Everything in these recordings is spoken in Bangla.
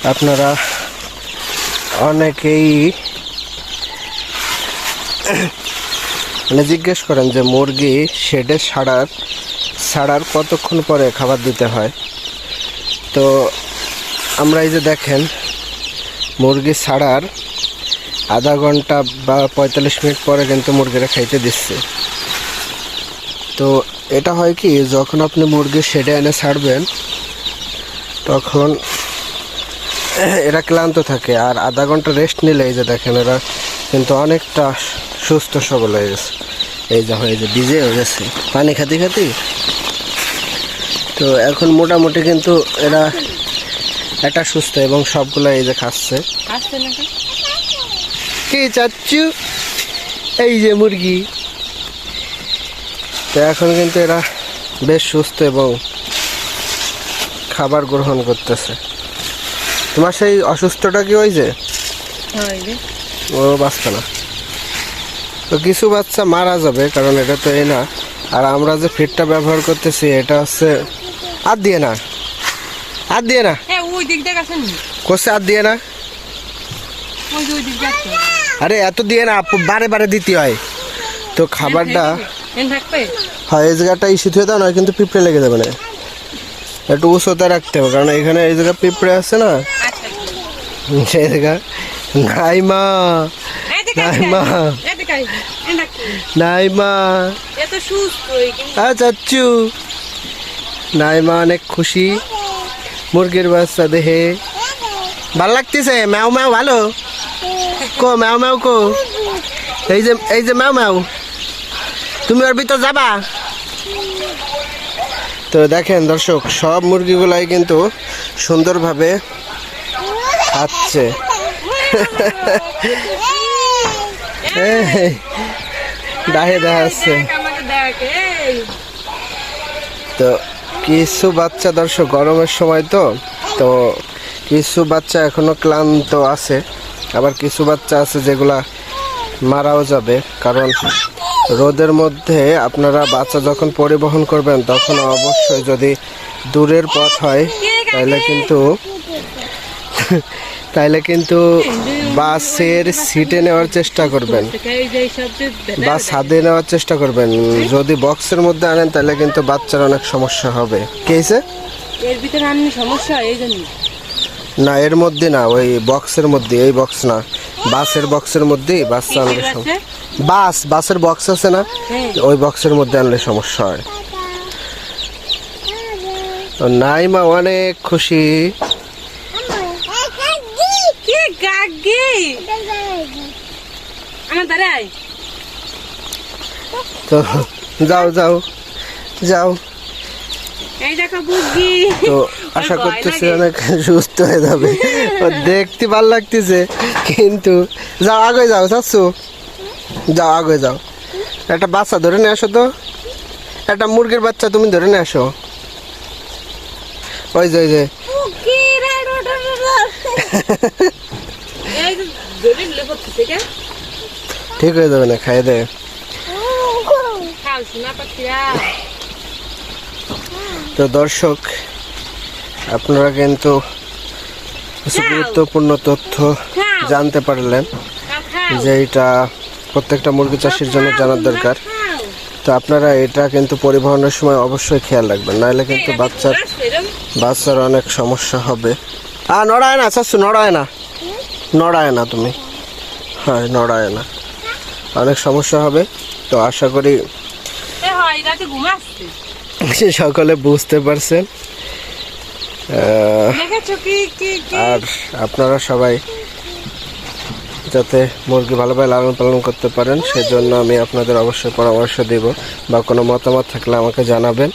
আপনারা অনেকেই জিজ্ঞেস করেন যে মুরগি শেডে ছাড়ার কতক্ষণ পরে খাবার দিতে হয়। তো আমরা এই যে দেখেন মুরগি ছাড়ার আধা ঘন্টা বা 45 মিনিট পরে কিন্তু মুরগিরা খাইতে দিচ্ছে। তো এটা হয় কি, যখন আপনি মুরগি শেডে এনে ছাড়বেন তখন এরা ক্লান্ত থাকে, আর আধা ঘন্টা রেস্ট নিলে এই যে দেখেন এরা কিন্তু অনেকটা সুস্থ সবল হয়ে গেছে। এই যে ভিজে হয়ে গেছে পানি খাতে খাতে। তো এখন মোটামুটি কিন্তু এরা একটা সুস্থ এবং সবগুলো এই যে খাচ্ছে। কি চাচ্ছু? এই যে মুরগি। তো এখন কিন্তু এরা বেশ সুস্থ এবং খাবার গ্রহণ করতেছে। তোমার সেই অসুস্থটা কি হয়েছে? ও বাঁচবে না। তো কিছু বাচ্চা মারা যাবে, কারণ এটা তো এই না। আর আমরা যে ফিডটা ব্যবহার করতেছি এটা হচ্ছে আর দিয়ে না করছে, আর দিয়ে না। আরে এত দিয়ে না, বারে বারে দিতে হয়। তো খাবারটা হয় এই জায়গাটা ইস্যু হয়ে দাও না, কিন্তু পিঁপড়ে লেগে যাবে না। একটু উঁচুতে রাখতে হবে, কারণ এখানে এই জায়গা পিঁপড়ে আছে না, সেই জায়গা। নাইমা চাচ্ছু, নাইমা অনেক খুশি মুরগির বাচ্চা দেখে। ভালো লাগতেছে? ম্যাও ম্যাও ভালো কো, ম্যাও ম্যাও কো। এই যে ম্যাও ম্যাও, তুমি ওর ভিতর যাবা? তো দেখেন দর্শক, সব মুরগিগুলাই কিন্তু সুন্দরভাবে খাচ্ছে। ডাহে দেখাচ্ছে। তো কিছু বাচ্চা দর্শক গরমের সময় তো কিছু বাচ্চা এখনো ক্লান্ত আছে, আবার কিছু বাচ্চা আছে যেগুলা মারাও যাবে। কারণ রোদের মধ্যে আপনারা বাচ্চা যখন পরিবহন করবেন তখন অবশ্যই যদি দূরের পথ হয় তাইলে কিন্তু বাসের সিটে নেওয়ার চেষ্টা করবেন বা ছাদে নেওয়ার চেষ্টা করবেন। যদি বক্সের মধ্যে আনেন তাহলে কিন্তু বাচ্চার অনেক সমস্যা হবে। কি হয়েছে? এর ভিতরে আনলে সমস্যা এই জন্য না, এর মধ্যে না, ওই বক্সের মধ্যে। এই বক্স না, বাসের বক্সের মধ্যেই বাচ্চা আনলে বাসের বক্স আছে না, ওই বক্সের মধ্যে আনলে সমস্যা হয়। নাইমা অনেক খুশি। তো যাও যাও যাও। তো আশা করতেছি অনেক সুস্থ হয়ে যাবে। দেখতে ভালো লাগতেছে, কিন্তু যাও আগে যাও চাচ্ছু, যাও আগে যাও। একটা বাচ্চা ধরে নিয়ে আসো তো, একটা মুরগির বাচ্চা তুমি ধরে নিয়ে আসো। ওই যে ঠিক হয়ে যাবে না, খাইয়ে দে। তো দর্শক, আপনারা কিন্তু কিছু গুরুত্বপূর্ণ তথ্য জানতে পারলেন যে এটা প্রত্যেকটা মুরগি চাষির জন্য জানার দরকার। তো আপনারা এটা কিন্তু পরিবহনের সময় অবশ্যই খেয়াল রাখবেন, নাহলে কিন্তু বাচ্চার অনেক সমস্যা হবে। নড়ায় না চাচ্ছু, নড়ায় না তুমি, হ্যাঁ নড়ায় না, অনেক সমস্যা হবে। তো আশা করি সকলে বুঝতে পারছেন। আর আপনারা সবাই যাতে মুরগি ভালোভাবে লালন পালন করতে পারেন সেজন্য আমি আপনাদের অবশ্যই পরামর্শ দেব, বা কোনো মতামত থাকলে আমাকে জানাবেন,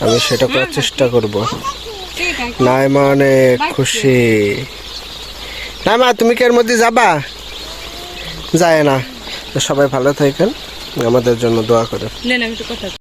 আমি সেটা করার চেষ্টা করব। নাইমা অনেক খুশি। নাইমা তুমি কি এর মধ্যে যাবা? যায় না। তো সবাই ভালো থাকেন, আমাদের জন্য দোয়া করেন।